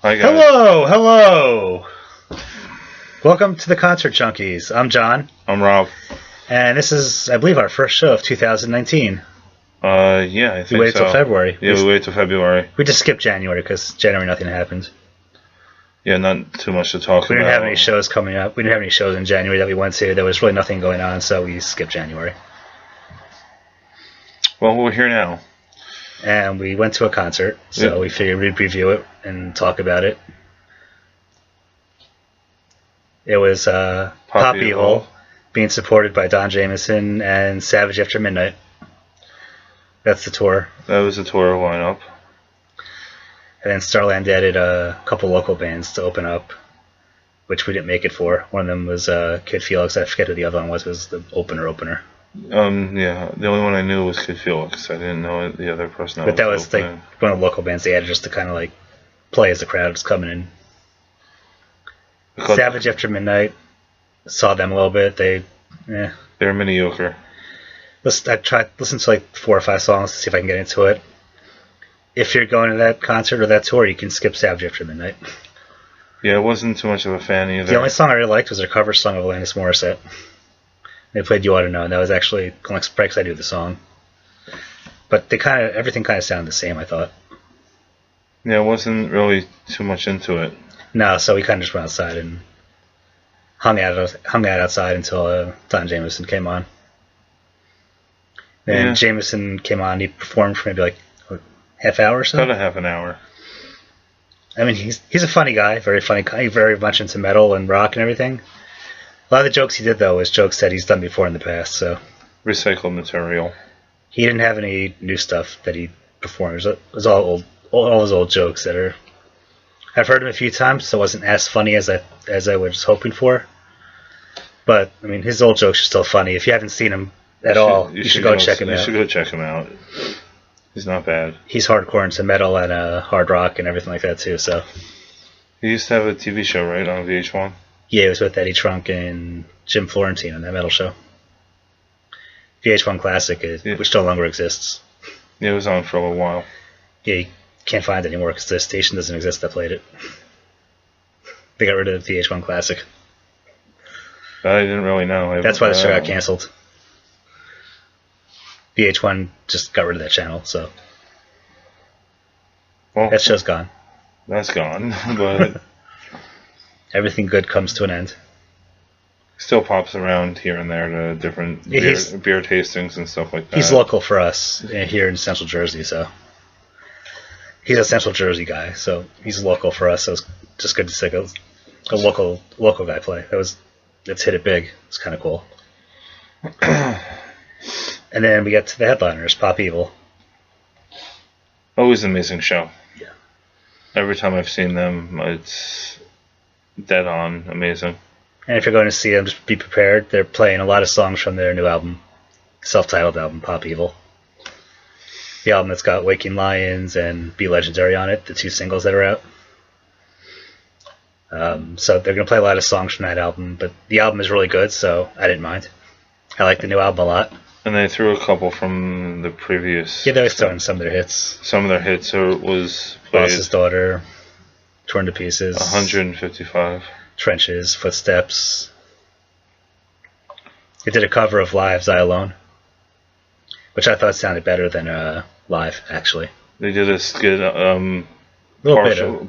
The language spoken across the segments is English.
Hi guys. Hello! Welcome to the Concert Junkies. I'm John. I'm Rob. And this is, I believe, our first show of 2019. Yeah, I think we waited till February. Yeah, we waited till February. We just skipped January because January nothing happened. Yeah, not too much to talk about. We didn't have any shows coming up. We didn't have any shows in January that we went to. There was really nothing going on, so we skipped January. Well, we're here now. And we went to a concert, so we figured we'd review it and talk about it. It was Pop Evi being supported by Don Jamieson and Savage After Midnight. That's the tour. That was the tour lineup. And then Starland added a couple local bands to open up, which we didn't make it for. One of them was Kid Felix. I forget who the other one was the opener. Yeah, the only one I knew was Kid Felix. I didn't know the other person. But that was like one of the local bands they added just to kind of like play as the crowd was coming in. Savage After Midnight, saw them a little bit. They're mediocre. I tried listen to like 4 or 5 songs to see if I can get into it. If you're going to that concert or that tour, you can skip Savage After Midnight. Yeah, I wasn't too much of a fan either. The only song I really liked was their cover song of Alanis Morissette. They played "You Ought to Know," and that was actually because I knew the song. But everything kind of sounded the same, I thought. Yeah, I wasn't really too much into it. No, so we kind of just went outside and hung out outside until Don Jamieson came on. Then Jamieson came on. He performed for maybe like a half hour or so. About a half an hour. I mean, he's a funny guy, very funny guy, very much into metal and rock and everything. A lot of the jokes he did, though, was jokes that he's done before in the past. So recycled material. He didn't have any new stuff that he performed. It was all his old jokes that are. I've heard him a few times, so it wasn't as funny as I was hoping for. But I mean, his old jokes are still funny. If you haven't seen him at all, you should go check him out. You should go check him out. He's not bad. He's hardcore into metal and hard rock and everything like that too. So he used to have a TV show, right, on VH1. Yeah, it was with Eddie Trunk and Jim Florentine on that metal show. VH1 Classic, which no longer exists. Yeah, it was on for a little while. Yeah, you can't find it anymore because the station doesn't exist that played it. They got rid of the VH1 Classic. I didn't really know. That's why the show got canceled. VH1 just got rid of that channel, so that show's gone. That's gone, but everything good comes to an end. Still pops around here and there to different beer tastings and stuff like that. He's local for us here in Central Jersey, so he's a Central Jersey guy, so he's local for us. So it's just good to see a local guy play. Let's hit it big. It's kind of cool. And then we get to the headliners, Pop Evi. Always an amazing show. Yeah. Every time I've seen them, it's dead on amazing. And if you're going to see them, just be prepared. They're playing a lot of songs from their new album, self-titled album, Pop Evi. The album that's got Waking Lions and Be Legendary on it, the 2 singles that are out. So they're going to play a lot of songs from that album, but the album is really good, so I didn't mind. I like the new album a lot. And they threw a couple from the previous. Yeah, they always throw in some of their hits. Some of their hits. So it was Boss's Daughter, Torn to Pieces, 155, Trenches, Footsteps. They did a cover of Live's I Alone, which I thought sounded better than live, actually. They did a skit,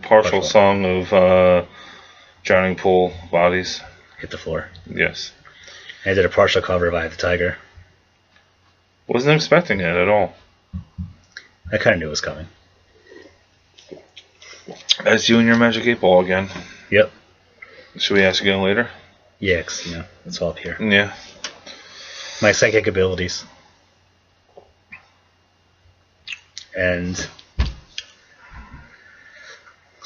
partial song of Drowning Pool Bodies. Hit the Floor. Yes. And they did a partial cover of Eye of the Tiger. Wasn't expecting it at all. I kind of knew it was coming. That's you and your Magic 8 Ball again. Yep. Should we ask again later? Yeah, because, that's all up here. Yeah. My psychic abilities. And so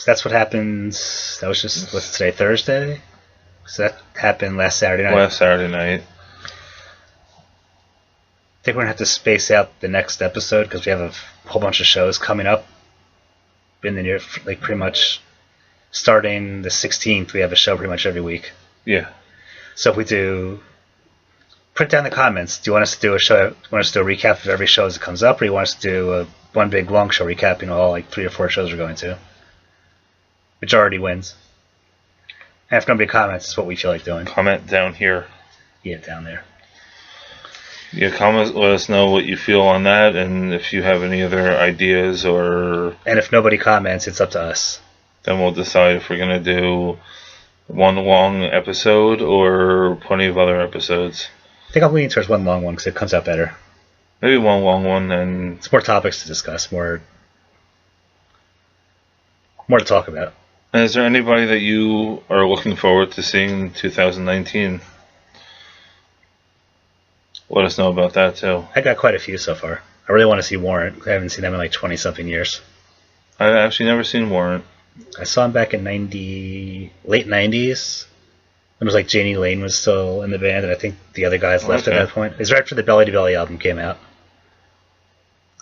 that's what happened. That was just, what's today, Thursday? So that happened last Saturday night. Last Saturday night. I think we're going to have to space out the next episode because we have a whole bunch of shows coming up in the near, like pretty much starting the 16th, we have a show pretty much every week. Yeah. So if we do, put it down in the comments. Do you want us to do a show? Do you want us to do a recap of every show as it comes up, or do you want us to do one big long show recapping all like 3 or 4 shows we're going to? Majority wins. And if nobody comments, it's what we feel like doing. Comment down here. Yeah, down there. Yeah, comment. Let us know what you feel on that, and if you have any other ideas or. And if nobody comments, it's up to us. Then we'll decide if we're gonna do one long episode or plenty of other episodes. I think I'm leaning towards one long one because it comes out better. Maybe one long one, and it's more topics to discuss, more to talk about. And is there anybody that you are looking forward to seeing in 2019? Let us know about that too. I got quite a few so far. I really want to see Warrant. I haven't seen them in like 20-something years. I've actually never seen Warrant. I saw him back in late 90s. It was like Janie Lane was still in the band, and I think the other guys left at that point. It was right after the Belly to Belly album came out.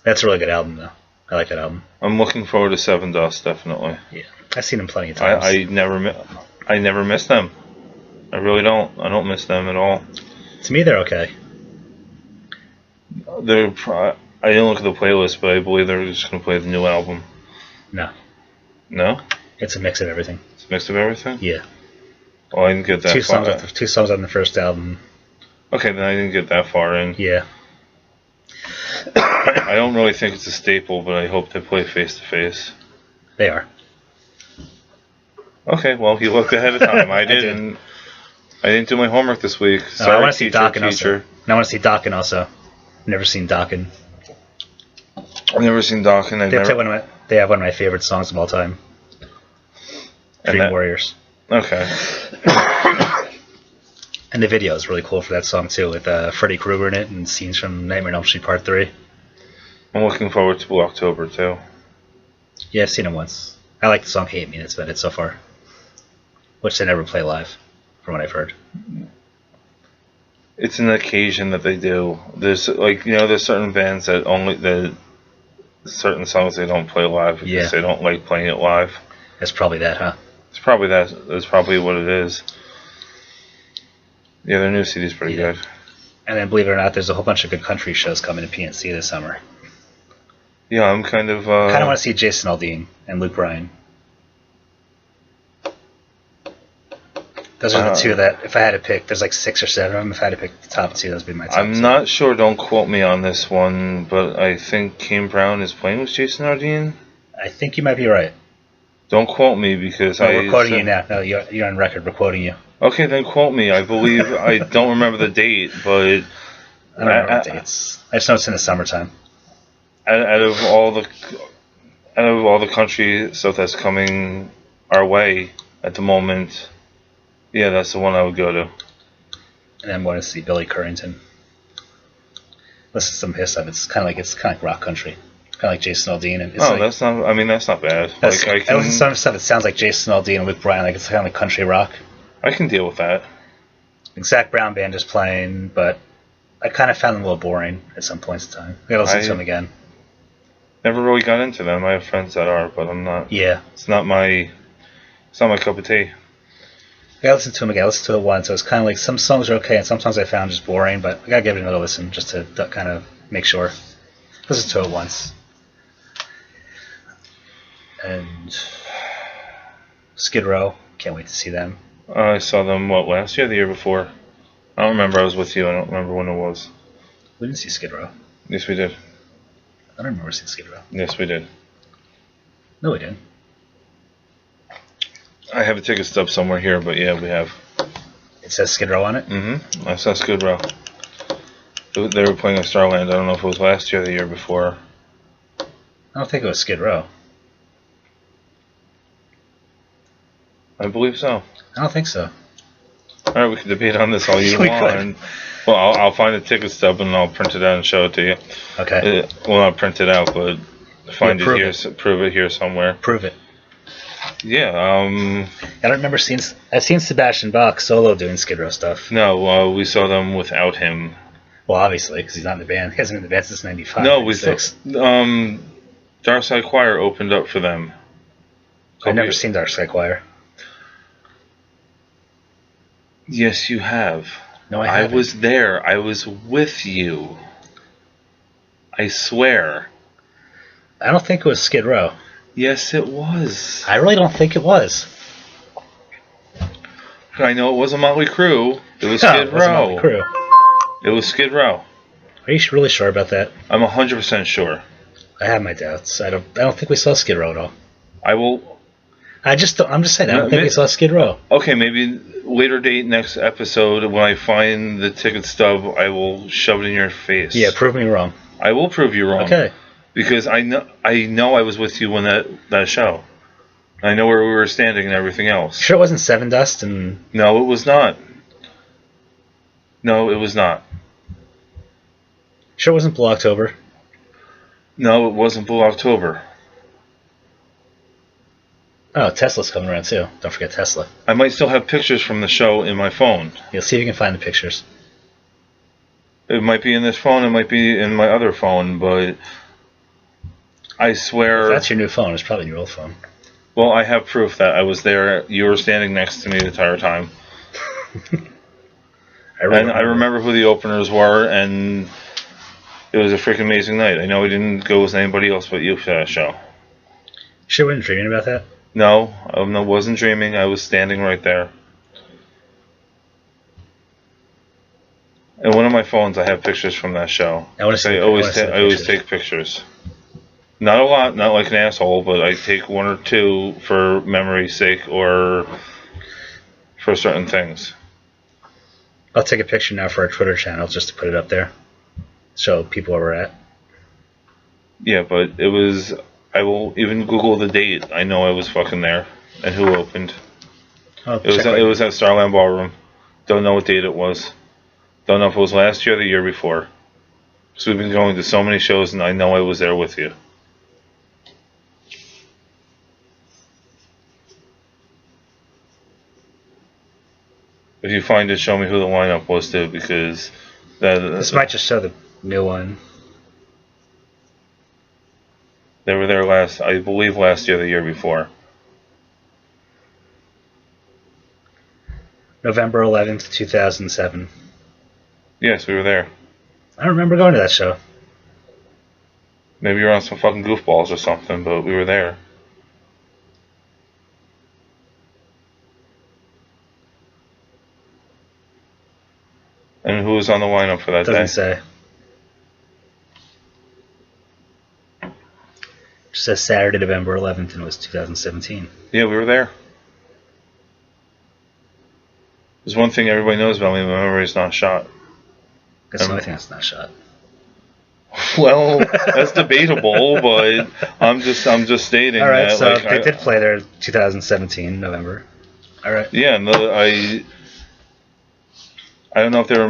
That's a really good album, though. I like that album. I'm looking forward to Seven Dust, definitely. Yeah, I've seen them plenty of times. I never miss them. I really don't. I don't miss them at all. To me, they're okay. I didn't look at the playlist, but I believe they're just going to play the new album. No. No? It's a mix of everything. It's a mix of everything? Yeah. Oh, I didn't get that far. Two songs on the first album. Okay, then I didn't get that far in. Yeah. I don't really think it's a staple, but I hope they play Face to Face. They are. Okay, well, you looked ahead of time. I didn't. I didn't do my homework this week. Sorry, I want to see Dokken also. And I want to see Dokken also. Never seen Dokken. I've never seen Dokken. They have one of my favorite songs of all time. Dream Warriors. Okay. And the video is really cool for that song too, with Freddy Krueger in it and scenes from Nightmare on Elm Street Part 3. I'm looking forward to Blue October too. Yeah, I've seen him once. I like the song Hate Me, that's about it so far. Which they never play live, from what I've heard. It's an occasion that they do. There's there's certain bands that certain songs they don't play live because they don't like playing it live. That's probably that, huh? It's probably that. That's probably what it is. Yeah, their new CD's pretty good. And then, believe it or not, there's a whole bunch of good country shows coming to PNC this summer. Yeah, I'm kind of want to see Jason Aldean and Luke Bryan. Those are the two that, if I had to pick, there's like 6 or 7 of them. If I had to pick the top 2, those would be my top 2. I'm not sure, don't quote me on this one, but I think Kane Brown is playing with Jason Aldean. I think you might be right. Don't quote me because we're quoting you now. No, you're on record. We're quoting you. Okay, then quote me. I believe I don't remember the date, but I don't remember the dates. I just know it's in the summertime. Out of all the country stuff that's coming our way at the moment, yeah, that's the one I would go to. And I'm going to see Billy Currington. Listen to some of his stuff. It's kind of like rock country. Kind of like Jason Aldean. And that's not. I mean, that's not bad. I listen to some stuff that sounds like Jason Aldean and Luke Bryan. Like it's kind of like country rock. I can deal with that. Zach Brown Band is playing, but I kind of found them a little boring at some points in time. I gotta listen to them again. Never really got into them. I have friends that are, but I'm not. Yeah. It's not my cup of tea. I gotta listen to them again. I listened to it once. So it's kind of like some songs are okay, and some songs I found just boring. But I gotta give it another listen just to kind of make sure. Listen to it once. And Skid Row, can't wait to see them. I saw them, last year or the year before? I don't remember. I was with you. I don't remember when it was. We didn't see Skid Row. Yes, we did. I don't remember seeing Skid Row. Yes, we did. No, we didn't. I have a ticket stub somewhere here, but yeah, we have. It says Skid Row on it? Mm-hmm. I saw Skid Row. They were playing at Starland. I don't know if it was last year or the year before. I don't think it was Skid Row. I believe so. I don't think so. All right, we can debate on this all you want. Well, I'll find the ticket stub and I'll print it out and show it to you. Okay. Well, not print it out, but find it here. Prove it here somewhere. Prove it. Yeah. I don't remember seeing. I've seen Sebastian Bach solo doing Skid Row stuff. No, we saw them without him. Well, obviously, because he's not in the band. He hasn't been in the band since '95. No, we saw. Dark Side Choir opened up for them. I've never seen Dark Side Choir. Yes, you have. No, I haven't. I was there. I was with you. I swear. I don't think it was Skid Row. Yes, it was. I really don't think it was. I know it was a Motley Crue. It was No, Skid it wasn't Motley Row. Crue. It was Skid Row. Are you really sure about that? I'm 100% sure. I have my doubts. I don't think we saw Skid Row at all. I will. I'm just saying. I don't think we saw Skid Row. Okay, maybe later date next episode when I find the ticket stub, I will shove it in your face. Yeah, prove me wrong. I will prove you wrong. Okay. Because I know I was with you when that show. I know where we were standing and everything else. Sure, it wasn't Seven Dust and. No, it was not. No, it was not. Sure, it wasn't Blue October. No, it wasn't Blue October. Oh, Tesla's coming around too. Don't forget Tesla. I might still have pictures from the show in my phone. You'll see if you can find the pictures. It might be in this phone, it might be in my other phone, but I swear... If that's your new phone, it's probably your old phone. Well, I have proof that I was there. You were standing next to me the entire time. I remember who the openers were, and it was a freaking amazing night. I know I didn't go with anybody else but you for that show. Sure wasn't dreaming about that? No, I wasn't dreaming. I was standing right there. And one of my phones, I have pictures from that show. I always take pictures. Not a lot, not like an asshole, but I take one or two for memory's sake or for certain things. I'll take a picture now for our Twitter channel just to put it up there. Show people where we're at. Yeah, but it was... I will even Google the date. I know I was fucking there. And who opened. It was at Starland Ballroom. Don't know what date it was. Don't know if it was last year or the year before. So we've been going to so many shows, and I know I was there with you. If you find it, show me who the lineup was too, because this might just show the new one. They were there I believe last year, or the year before. November 11th, 2007. Yes, we were there. I don't remember going to that show. Maybe you were on some fucking goofballs or something, but we were there. And who was on the lineup for that day? Doesn't say. Just says Saturday, November 11th, and it was 2017. Yeah, we were there. There's one thing everybody knows about me: my memory's not shot. That's the only thing that's not shot. Well, that's debatable, but I'm just stating. All right, that, so they did play there 2017 November. All right. Yeah, no, I don't know if they were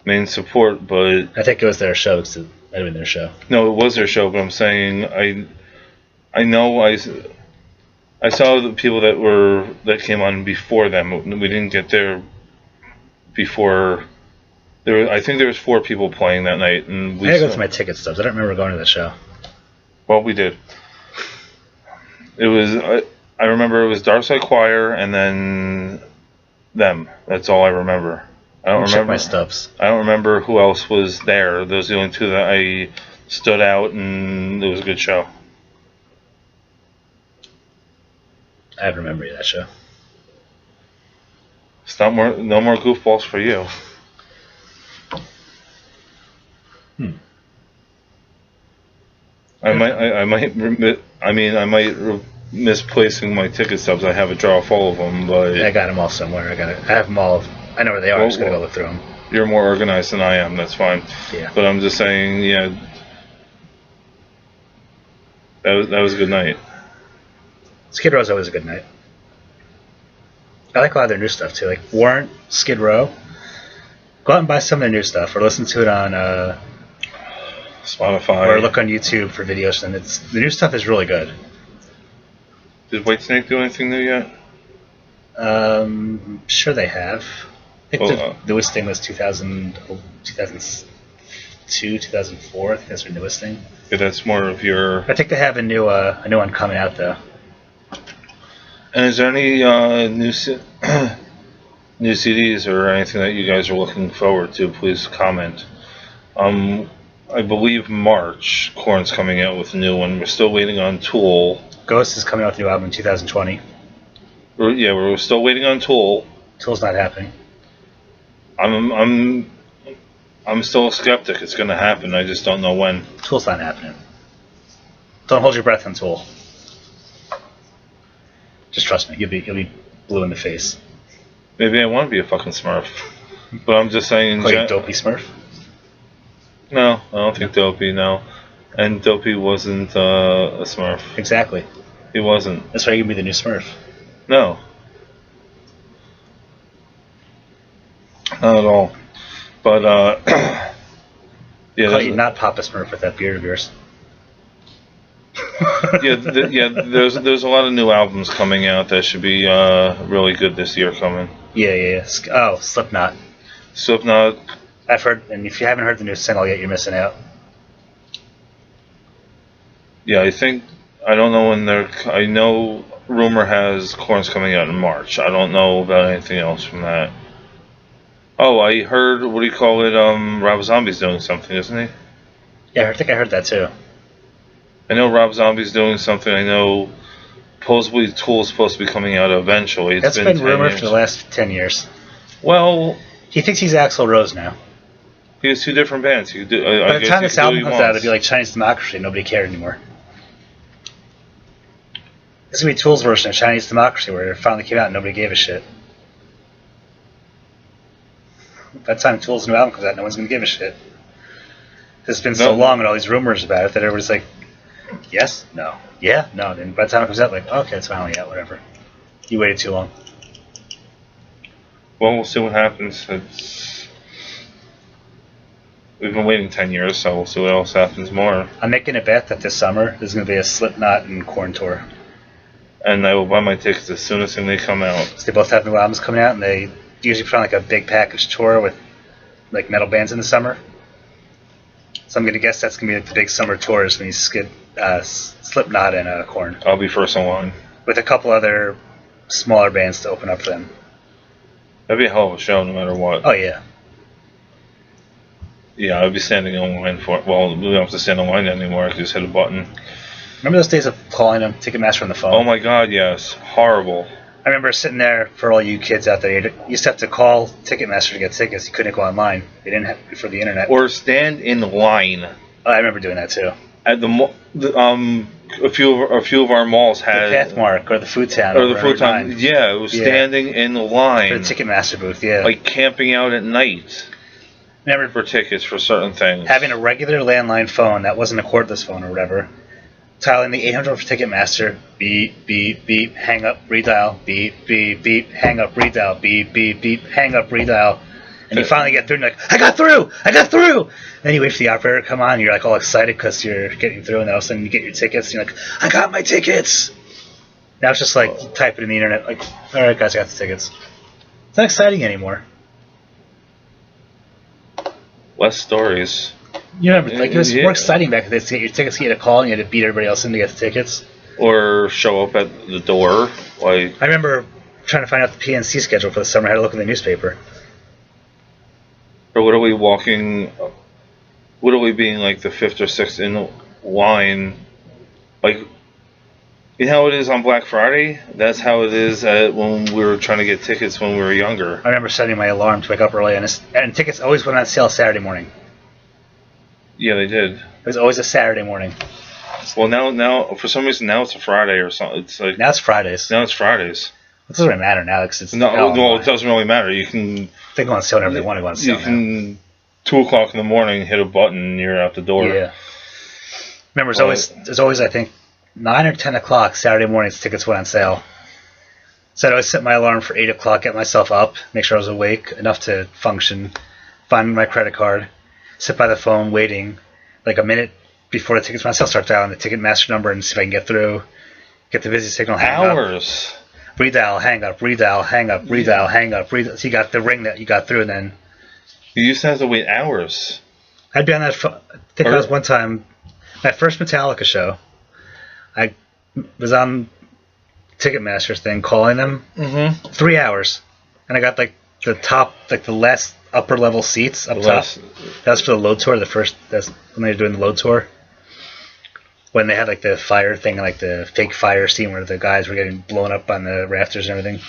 main support, but I think it was their show. It might have been their show. No, it was their show, but I'm saying I know I saw the people that came on before them. We didn't get there before. I think there was 4 people playing that night, and I gotta go to my ticket stubs. I don't remember going to the show. Well, we did. It was. I remember it was Darkside Choir, and then them. That's all I remember. I don't remember check my stubs. I don't remember who else was there. Those are the only 2 that I stood out, and it was a good show. I have remembered that show. It's no more goofballs for you. I might misplacing my ticket stubs. I have a drawer full of them, but I got them all somewhere. I have them all. I know where they are. I'm just gonna go look through them. You're more organized than I am. That's fine. Yeah. But I'm just saying, yeah. That was a good night. Skid Row's always a good night. I like a lot of their new stuff too. Like Warrant, Skid Row. Go out and buy some of their new stuff, or listen to it on Spotify, or look on YouTube for videos. And the new stuff is really good. Did Whitesnake do anything new yet? Sure they have. I think the newest thing was 2002, 2004. I think that's their newest thing. Yeah, that's more of your. I think they have a new one coming out though. And is there any new CDs or anything that you guys are looking forward to? Please comment. I believe March, Korn's coming out with a new one. We're still waiting on Tool. Ghost is coming out with a new album in 2020. We're still waiting on Tool. Tool's not happening. I'm still a skeptic. It's going to happen. I just don't know when. Tool's not happening. Don't hold your breath on Tool. Just trust me. You'll be blue in the face. Maybe I want to be a fucking Smurf, but I'm just saying. Dopey Smurf. No, I don't think Dopey. No, and Dopey wasn't a Smurf. Exactly. He wasn't. That's why you can be the new Smurf. No. Not at all. But yeah, you not Papa Smurf with that beard of yours. There's a lot of new albums coming out that should be really good this year coming. Yeah. Oh, Slipknot. Slipknot. I've heard, and if you haven't heard the new single yet, you're missing out. Yeah, I don't know when I know rumor has Korn's coming out in March. I don't know about anything else from that. Oh, I heard, what do you call it, Rob Zombie's doing something, isn't he? Yeah, I think I heard that too. I know Rob Zombie's doing something. I know supposedly Tool's supposed to be coming out eventually. That's been rumored for the last 10 years. Well... He thinks he's Axl Rose now. He has two different bands. By the time this album comes out, it'll be like Chinese Democracy. Nobody cared anymore. This is going to be Tool's version of Chinese Democracy, where it finally came out and nobody gave a shit. By the time Tool's new album comes out, no one's going to give a shit. It's been so long and all these rumors about it that everybody's like, yes, no, yeah, no. And by the time it comes out, like, okay, it's finally out, whatever. You waited too long. Well, we'll see what happens. We've been waiting 10 years, so we'll see what else happens more. I'm making a bet that this summer there's going to be a Slipknot and Korn tour. And I will buy my tickets as soon as they come out. So they both have new albums coming out, and they usually put on like a big package tour with like metal bands in the summer. So I'm going to guess that's going to be like the big summer tours when you skip Slipknot and Korn. I'll be first in line. With a couple other smaller bands to open up for them. That'd be a hell of a show no matter what. Oh, yeah. Yeah, I'd be standing in line for it. Well, we don't have to stand in line anymore. I can just hit a button. Remember those days of calling them Ticketmaster on the phone? Oh my god, yes. Horrible. I remember sitting there for all you kids out there. You used to have to call Ticketmaster to get tickets. You couldn't go online. They didn't have it for the internet. Or stand in line. I remember doing that too. At a few of our malls had the Pathmark or the Food Town. Or the Food Town. Yeah, it was standing in line. For the Ticketmaster booth, yeah. Like camping out at night. Never for tickets for certain things. Having a regular landline phone that wasn't a cordless phone or whatever. Dialing the 800 for Ticketmaster. Beep, beep, beep. Hang up, redial. Beep, beep, beep. Hang up, redial. Beep, beep, beep. Hang up, redial. And you finally get through and you're like, I got through! Then you wait for the operator to come on and you're like all excited because you're getting through, and then all of a sudden you get your tickets and you're like, I got my tickets! Now it's just like, you type it in the internet, like, alright guys, I got the tickets. It's not exciting anymore. Less stories. You remember, like, it was more exciting back then to get your tickets, to get a call, and you had to beat everybody else in to get the tickets. Or show up at the door. Like I remember trying to find out the PNC schedule for the summer. I had to look in the newspaper. Or literally being like the fifth or sixth in line. Like, you know how it is on Black Friday? That's how it is when we were trying to get tickets when we were younger. I remember setting my alarm to wake up early, and tickets always went on sale Saturday morning. Yeah, they did. It was always a Saturday morning. Well, now for some reason now it's a Friday or something. It's like now it's Fridays. Now it's Fridays. It doesn't really matter now because it's no. It doesn't really matter. You can. They go on sale whenever they want to go on sale. You can 2:00 in the morning hit a button and you're out the door. Yeah. Remember, there's always I think 9 or 10 o'clock Saturday mornings tickets went on sale. So I'd always set my alarm for 8 o'clock, get myself up, make sure I was awake enough to function, find my credit card, sit by the phone waiting like a minute before the tickets went on sale, start dialing the Ticketmaster number and see if I can get through, get the busy signal, hang Hours. up. Redial, hang up, redial, hang up, redial, hang up, redial. So you got the ring that you got through, and then you used to have to wait hours. I'd be on that phone. I think I was one time, my first Metallica show, I was on Ticketmaster thing calling them 3 hours, and I got like the top, like the last upper level seats up Less- top. That's for the load tour. That's when they were doing the load tour. When they had like the fire thing, like the fake fire scene where the guys were getting blown up on the rafters and everything.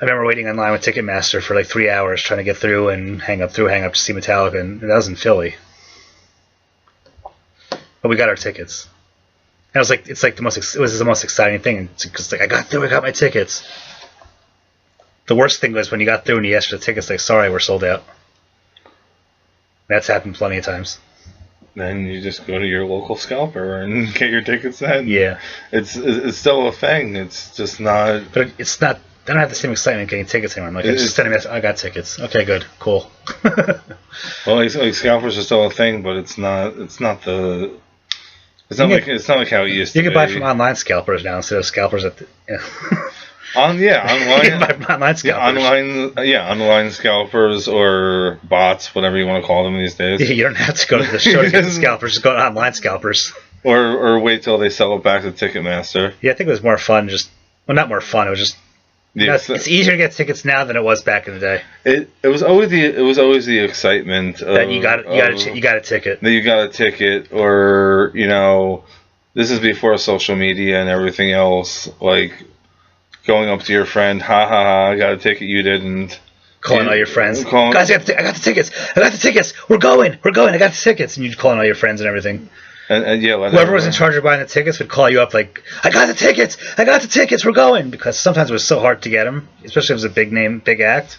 I remember waiting in line with Ticketmaster for like 3 hours trying to get through and hang up to see Metallica, and that was in Philly. But we got our tickets. And it was the most exciting thing. It's like I got through, I got my tickets. The worst thing was when you got through and you asked for the tickets, like, sorry, we're sold out. That's happened plenty of times. Then you just go to your local scalper and get your tickets then. Yeah. It's still a thing. It's just not. But it's not. I don't have the same excitement getting tickets anymore. I'm like, just send me. I got tickets. Okay, good, cool. Well, like scalpers are still a thing, but it's not. It's not the. It's not like how it used to be. You can buy from online scalpers now instead of scalpers at the. Online. Online scalpers. Online scalpers or bots, whatever you want to call them these days. Yeah, you don't have to go to the show to get the scalpers. Just go to online scalpers. Or wait till they sell it back to Ticketmaster. Yeah, I think it was more fun. Not more fun. It was just. It's easier to get tickets now than it was back in the day. It was always the excitement of, that you got a ticket. That you got a ticket, or this is before social media and everything else. Like going up to your friend, ha ha ha, I got a ticket, you didn't. Calling all your friends. Guys, I got the tickets. I got the tickets. We're going. I got the tickets, and you'd calling all your friends and everything. And whoever was in charge of buying the tickets would call you up like, I got the tickets, we're going. Because sometimes it was so hard to get them, especially if it was a big name, big act.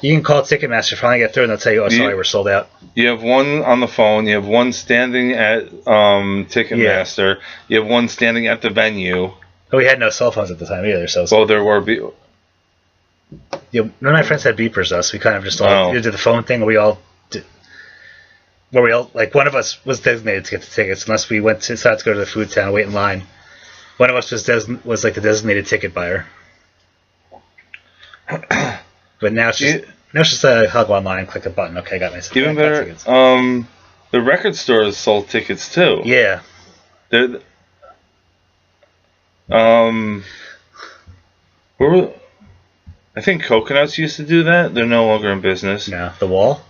You can call Ticketmaster, finally get through, and they'll tell you, oh, sorry, we're sold out. You have one on the phone, you have one standing at Ticketmaster, you have one standing at the venue. But we had no cell phones at the time either, so... Well, there were... None of my friends had beepers, though, so we kind of just all did the phone thing, where like, one of us was designated to get the tickets, unless we decided to go to the food town and wait in line. One of us was like the designated ticket buyer. But now it's just a hug online, click a button. Okay, I got my tickets. Even better, the record stores sold tickets too. Yeah. I think Coconuts used to do that. They're no longer in business. No, the Wall.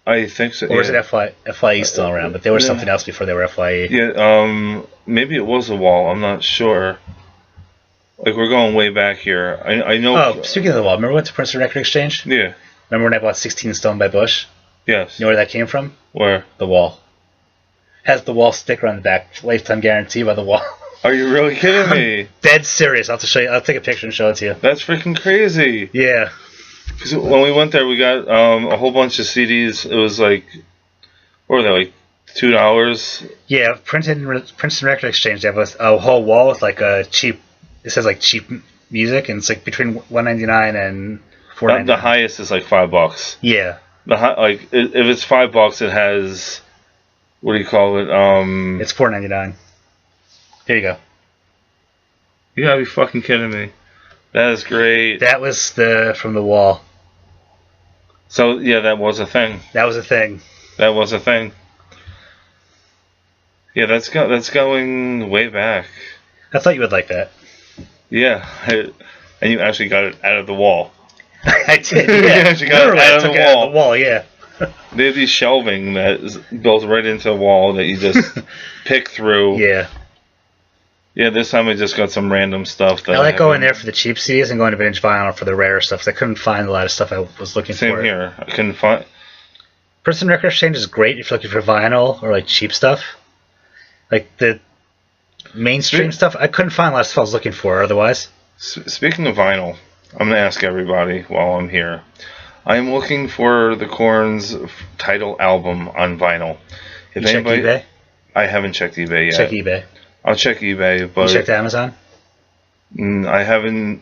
I think so. Or was it FYE still around? But they were something else before they were FYE. Yeah. Maybe it was the Wall. I'm not sure. Like, we're going way back here. I know... Oh, speaking of the Wall, remember we went to Princeton Record Exchange? Yeah. Remember when I bought 16 Stone by Bush? Yes. You know where that came from? Where? The Wall. Has the Wall sticker on the back. Lifetime guarantee by the Wall. Are you really kidding me? Dead serious. I'll have to show you. I'll take a picture and show it to you. That's freaking crazy. Yeah. Because when we went there, we got a whole bunch of CDs. It was like... What were they, like $2? Yeah, Princeton Record Exchange, they have a whole wall with like a cheap... It says like cheap music, and it's like between $1.99 and $4.99. The highest is like $5. Yeah. If it's $5, it has, what do you call it? It's $4.99. Here you go. You gotta be fucking kidding me. That is great. That was from the Wall. So yeah, that was a thing. That was a thing. That was a thing. Yeah, that's going way back. I thought you would like that. Yeah, and you actually got it out of the wall. I did. Yeah, you actually got it out of the wall. Yeah. They have these shelving that is built right into the wall that you just pick through. Yeah. Yeah, this time I just got some random stuff. I like going there for the cheap CDs and going to Vintage Vinyl for the rarer stuff, because I couldn't find a lot of stuff I was looking for. Same here. I couldn't find... Princeton Record Exchange is great if you're looking for vinyl or like cheap stuff. Like the mainstream stuff, I couldn't find a lot of stuff I was looking for otherwise. Speaking of vinyl, I'm going to ask everybody while I'm here. I am looking for the Korn's title album on vinyl. If you checked eBay? I haven't checked eBay yet. Check eBay. I'll check eBay, but... You checked Amazon? I haven't...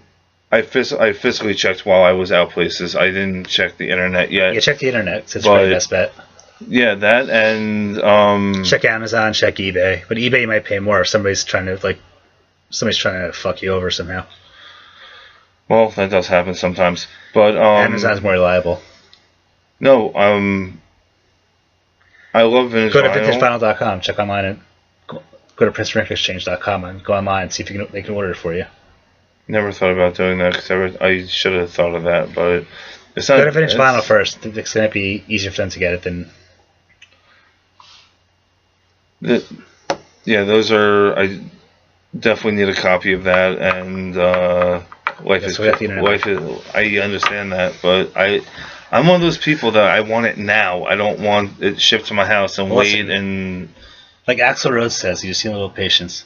I physically checked while I was out places. I didn't check the internet yet. Yeah, check the internet. It's probably the best bet. Yeah, that and... check Amazon, check eBay. But eBay you might pay more if somebody's trying to fuck you over somehow. Well, that does happen sometimes. But Amazon's more reliable. No, I love vintage vinyl. Go to vinyl. vintagevinyl.com, check online, and go to PrincetonRecordExchange.com and go online and see if they can order it for you. Never thought about doing that because I should have thought of that, but it's not. Go to Vintage Vinyl first. It's going to be easier for them to get it than. Yeah, those are. I definitely need a copy of that, and Life is. I understand that, but I'm one of those people that I want it now. I don't want it shipped to my house and wait and. Like Axl Rose says, you just need a little patience.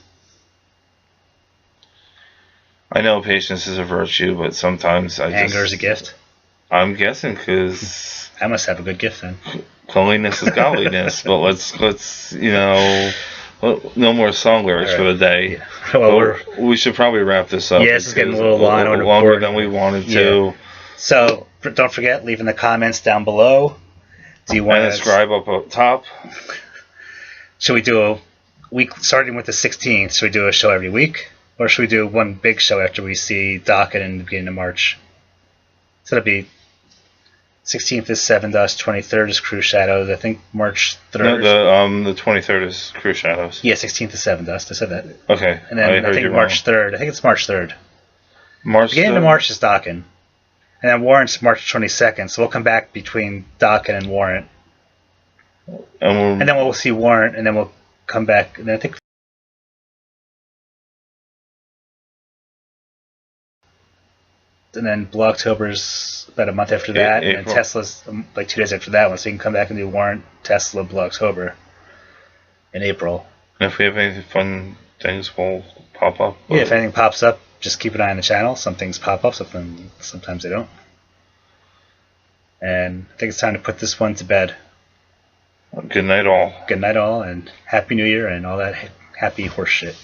I know patience is a virtue, but sometimes anger is a gift. I'm guessing because I must have a good gift then. Cleanliness is godliness, but let's no more song lyrics for the day. Yeah. Well, we should probably wrap this up. Yeah, this is getting a little longer than we wanted to. So don't forget, leave in the comments down below. Do you want to subscribe up top? Should we do a week starting with the 16th? Should we do a show every week? Or should we do one big show after we see Docket in the beginning of March? So that'd be 16th is Seven Dust, 23rd is Crew Shadows. I think March 3rd. No, the 23rd is Crew Shadows. Yeah, 16th is Seven Dust. I said that. Okay. And then I think March 3rd. I think it's March 3rd. Beginning of March is Docket. And then Warrant's March 22nd. So we'll come back between Docket and Warrant. And then we'll see Warrant, and then we'll come back. And then I think. And then Blue October's about a month after that, and then Tesla's like 2 days after that one, so you can come back and do Warrant, Tesla, Blue October in April. And if we have any fun things, we'll pop up. Yeah, if anything pops up, just keep an eye on the channel. Some things pop up, sometimes they don't. And I think it's time to put this one to bed. Good night, all. Good night, all, and Happy New Year and all that happy horse shit.